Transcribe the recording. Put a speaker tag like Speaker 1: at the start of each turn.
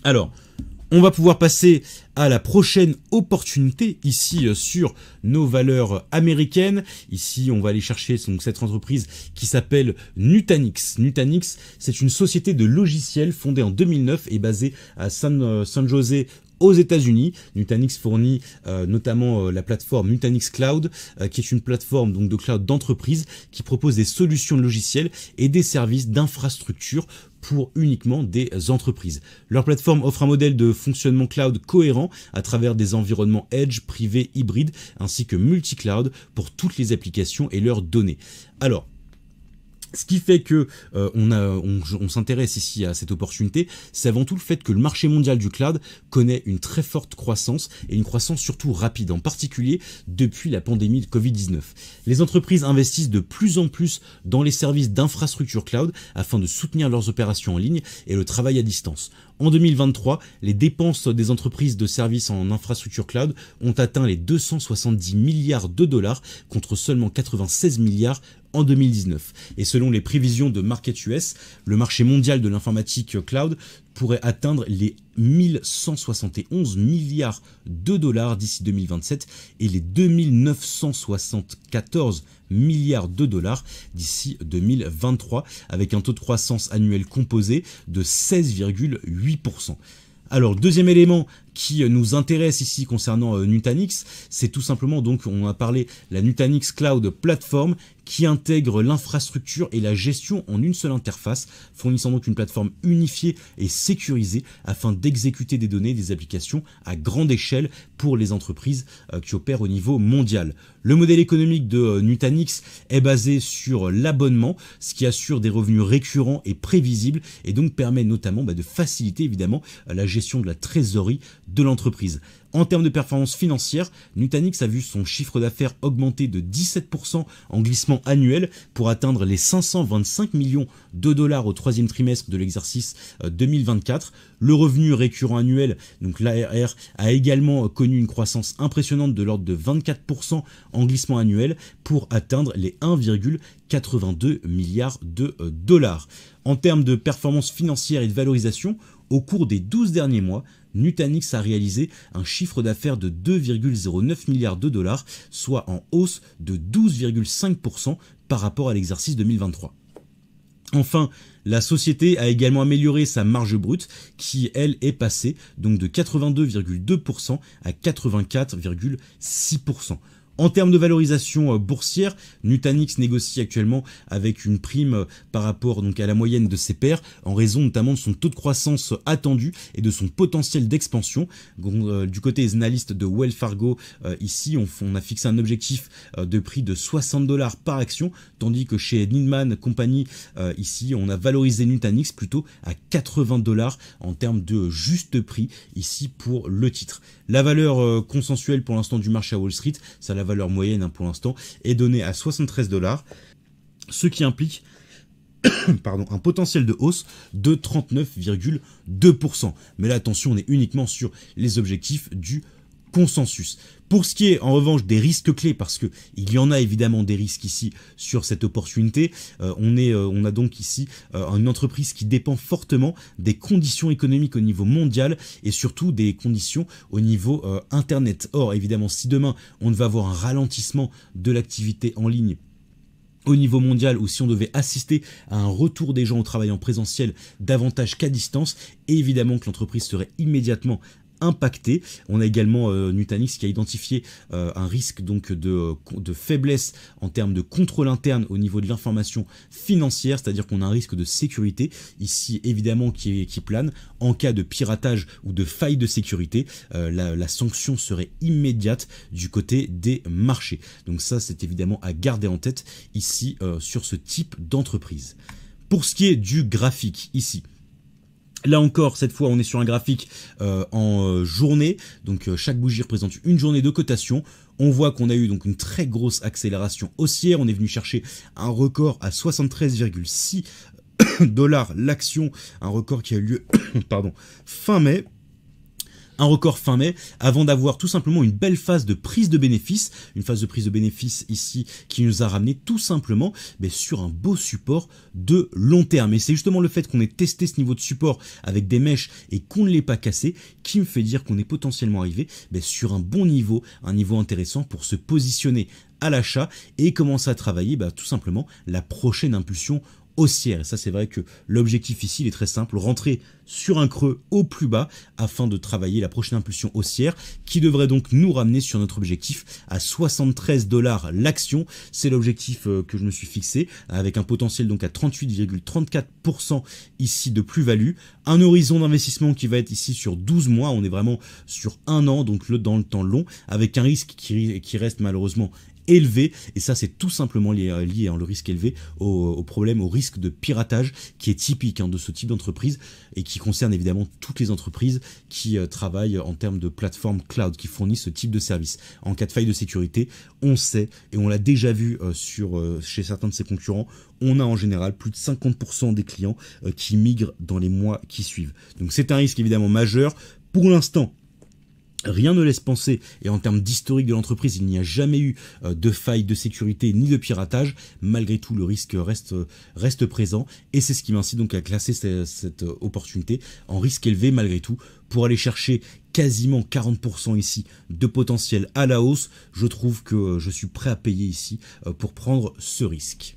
Speaker 1: Alors, on va pouvoir passer à la prochaine opportunité ici sur nos valeurs américaines. Ici, on va aller chercher donc, cette entreprise qui s'appelle Nutanix. Nutanix, c'est une société de logiciels fondée en 2009 et basée à San José, aux États-Unis. Nutanix fournit notamment la plateforme Nutanix Cloud, qui est une plateforme donc de cloud d'entreprise qui propose des solutions logicielles et des services d'infrastructure pour uniquement des entreprises. Leur plateforme offre un modèle de fonctionnement cloud cohérent à travers des environnements edge, privés, hybrides, ainsi que multi-cloud pour toutes les applications et leurs données. Alors, ce qui fait que on s'intéresse ici à cette opportunité, c'est avant tout le fait que le marché mondial du cloud connaît une très forte croissance et une croissance surtout rapide, en particulier depuis la pandémie de Covid-19. Les entreprises investissent de plus en plus dans les services d'infrastructure cloud afin de soutenir leurs opérations en ligne et le travail à distance. En 2023, les dépenses des entreprises de services en infrastructure cloud ont atteint les 270 milliards de dollars contre seulement 96 milliards en 2019. Et selon les prévisions de Market US, le marché mondial de l'informatique cloud pourrait atteindre les 1171 milliards de dollars d'ici 2027 et les 2974 milliards de dollars d'ici 2023 avec un taux de croissance annuel composé de 16,8%. Alors, deuxième élément qui nous intéresse ici concernant Nutanix, c'est tout simplement, donc on a parlé, la Nutanix Cloud Platform qui intègre l'infrastructure et la gestion en une seule interface, fournissant donc une plateforme unifiée et sécurisée afin d'exécuter des données et des applications à grande échelle pour les entreprises qui opèrent au niveau mondial. Le modèle économique de Nutanix est basé sur l'abonnement, ce qui assure des revenus récurrents et prévisibles et donc permet notamment de faciliter évidemment la gestion de la trésorerie de l'entreprise. En termes de performance financière, Nutanix a vu son chiffre d'affaires augmenter de 17% en glissement annuel pour atteindre les 525 millions de dollars au troisième trimestre de l'exercice 2024. Le revenu récurrent annuel, donc l'ARR, a également connu une croissance impressionnante de l'ordre de 24% en glissement annuel pour atteindre les 1,82 milliards de dollars. En termes de performance financière et de valorisation, au cours des 12 derniers mois, Nutanix a réalisé un chiffre d'affaires de 2,09 milliards de dollars, soit en hausse de 12,5% par rapport à l'exercice 2023. Enfin, la société a également amélioré sa marge brute qui, elle, est passée donc de 82,2% à 84,6%. En termes de valorisation boursière, Nutanix négocie actuellement avec une prime par rapport donc à la moyenne de ses pairs en raison notamment de son taux de croissance attendu et de son potentiel d'expansion. Du côté des analystes de Wells Fargo, ici on a fixé un objectif de prix de 60 $ par action, tandis que chez Needham Company, ici on a valorisé Nutanix plutôt à 80 $ en termes de juste prix ici pour le titre. La valeur consensuelle pour l'instant du marché à Wall Street, ça la valeur moyenne pour l'instant, est donnée à 73 $, ce qui implique un potentiel de hausse de 39,2%. Mais là, attention, on est uniquement sur les objectifs du consensus. Pour ce qui est en revanche des risques clés, parce que il y en a évidemment des risques ici sur cette opportunité, on a donc ici une entreprise qui dépend fortement des conditions économiques au niveau mondial et surtout des conditions au niveau internet. Or évidemment, si demain on va avoir un ralentissement de l'activité en ligne au niveau mondial, ou si on devait assister à un retour des gens au travail en présentiel davantage qu'à distance, évidemment que l'entreprise serait immédiatement impacté. On a également Nutanix qui a identifié un risque donc de faiblesse en termes de contrôle interne au niveau de l'information financière, c'est-à-dire qu'on a un risque de sécurité ici évidemment qui plane. En cas de piratage ou de faille de sécurité, la sanction serait immédiate du côté des marchés. Donc ça, c'est évidemment à garder en tête ici sur ce type d'entreprise. Pour ce qui est du graphique ici, là encore, cette fois, on est sur un graphique en journée. Donc, chaque bougie représente une journée de cotation. On voit qu'on a eu donc une très grosse accélération haussière. On est venu chercher un record à 73,6 $ l'action. Un record qui a eu lieu fin mai. un record fin mai, avant d'avoir tout simplement une belle phase de prise de bénéfices, une phase de prise de bénéfices ici qui nous a ramené tout simplement sur un beau support de long terme. Et c'est justement le fait qu'on ait testé ce niveau de support avec des mèches et qu'on ne l'ait pas cassé qui me fait dire qu'on est potentiellement arrivé sur un bon niveau, un niveau intéressant pour se positionner à l'achat et commencer à travailler tout simplement la prochaine impulsion haussière. Et ça, c'est vrai que l'objectif ici il est très simple, rentrer sur un creux au plus bas afin de travailler la prochaine impulsion haussière qui devrait donc nous ramener sur notre objectif à 73 $ l'action. C'est l'objectif que je me suis fixé avec un potentiel donc à 38,34% ici de plus-value. Un horizon d'investissement qui va être ici sur 12 mois. On est vraiment sur un an, donc dans le temps long, avec un risque qui reste malheureusement élevé, et ça c'est tout simplement lié le risque élevé au problème, au risque de piratage qui est typique de ce type d'entreprise et qui concerne évidemment toutes les entreprises qui travaillent en termes de plateforme cloud, qui fournissent ce type de service. En cas de faille de sécurité, on sait, et on l'a déjà vu chez certains de ses concurrents, on a en général plus de 50% des clients qui migrent dans les mois qui suivent. Donc c'est un risque évidemment majeur. Pour l'instant, rien ne laisse penser, et en termes d'historique de l'entreprise, il n'y a jamais eu de faille de sécurité ni de piratage. Malgré tout, le risque reste présent, et c'est ce qui m'incite donc à classer cette opportunité en risque élevé malgré tout, pour aller chercher quasiment 40% ici de potentiel à la hausse. Je trouve que je suis prêt à payer ici pour prendre ce risque.